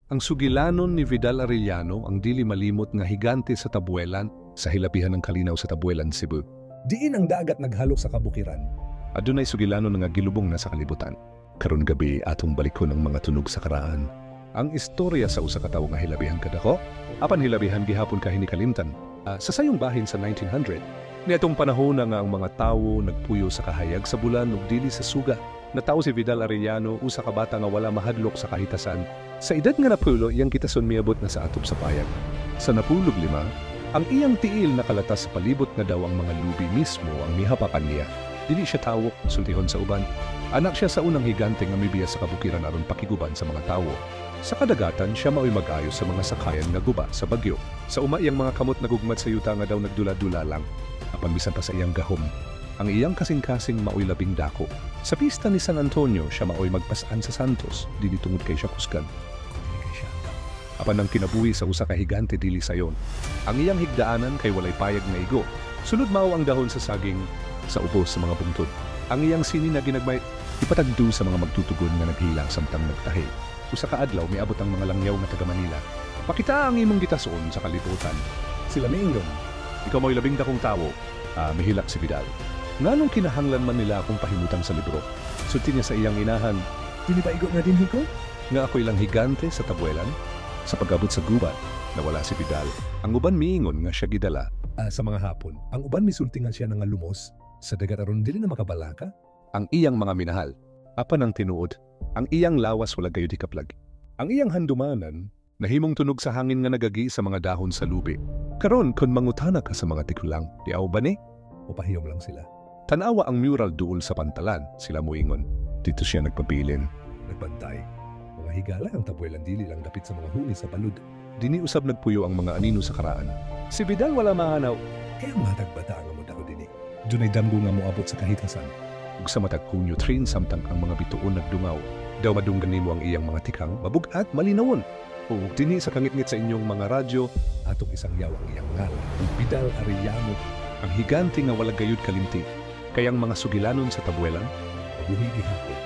Ang sugilanon ni Vidal Arellano ang dili malimot nga higante sa Tabuelan sa hilabihan ng Kalinaw sa Tabuelan, Cebu. Diin ang dagat naghalok sa kabukiran. Adunay sugilanon nga gilubong na sa kalibutan. Karon gabi atong balikon ang mga tunog sa karaan. Ang istorya sa usa ka tawo nga hilabihan kadako, apan hilabihan gihapon kahini-kalimtan. Sa sayong bahin sa 1900, niadtong panahon na nga ang mga tawo nagpuyo sa kahayag sa bulan ug dili sa suga. Natawo si Vidal Arellano, usa ka bata nga wala mahadlok sa kahitasan. Sa edad nga napulo, iyang kitason miabot na sa atop sa payag. Sa napulog 5, ang iyang tiil nakalatas sa palibot nga daw ang mga lubi mismo ang mihapakan niya. Dili siya tawok, sultihon sa uban. Anak siya sa unang higante nga mibiya sa kabukiran aron pakiguban sa mga tawo. Sa kadagatan, siya mao'y mag-ayos sa mga sakayan nga guba sa bagyo. Sa uma iyang mga kamot nagugmat sa yuta nga daw nagdula-dula lang. Apan bisan pa sa iyang gahom, ang iyang kasing-kasing mao'y labing dako. Sa pista ni San Antonio, siya mao'y magpasan sa Santos, dili tungod kay siya kusgan. Apan ang kinabuhi sa usa ka higante dili sayon. Ang iyang higdaanan kay walay payag nga igo. Sunod mao ang dahon sa saging sa ubos sa mga bungtod. Ang iyang sini na ginagmay ipatagdu sa mga magtutugon nga naghilang samtang nagtahi. Usa ka adlaw miabot ang mga langyaw nga taga Manila. Pakita ang imong gitason sa kalibutan. Sila miingon. Ikaw mo'y labing dakong tawo. Mihilak si Vidal. Nganong kinahanglan man nila akong pahimutang sa libro? Sulti niya sa iyang inahan. Dili ba igo na din hiko? Nga ako ilang higante sa Tabuelan. Sa pag-abot sa gubat, nawala si Vidal. Ang uban miingon nga siya gidala. Sa mga hapon, ang uban misultingan siya nga lumos. Sa dagat aron dili na makabalaka. Ang iyang mga minahal. Apan ang tinuod. Ang iyang lawas wala gayud ikaplag. Ang iyang handumanan, nahimong tunog sa hangin nga nagagi sa mga dahon sa lubi. Karon kun mangutana ka sa mga tikulang, di aw ba ni? O pahiyom lang sila. Tanawa ang mural duol sa pantalan, sila moingon. Dito siya nagpabilin. Nagbantay. Mga higala ang Tabuelan dili lang dapit sa mga huni sa balud. Dini usab nagpuyo ang mga anino sa karaan. Si Vidal wala mahanaw. Kaya matag bata ang amudaw dini. Dunay damgo nga moabot sa kahitasan. Ug sa matag Hunyo train samtang ang mga bituon nagdungaw. Daw madunggan nimo ang iyang mga tikang, mabugat, malinawon. Ug dini sa kangitngit sa inyong mga radyo, atong isang yaw ang iyang ngalan. Vidal Arellano, ang higante nga wala gayud kalimti. Kayang mga sugilanon sa Tabuelan, mabuhi gihapon.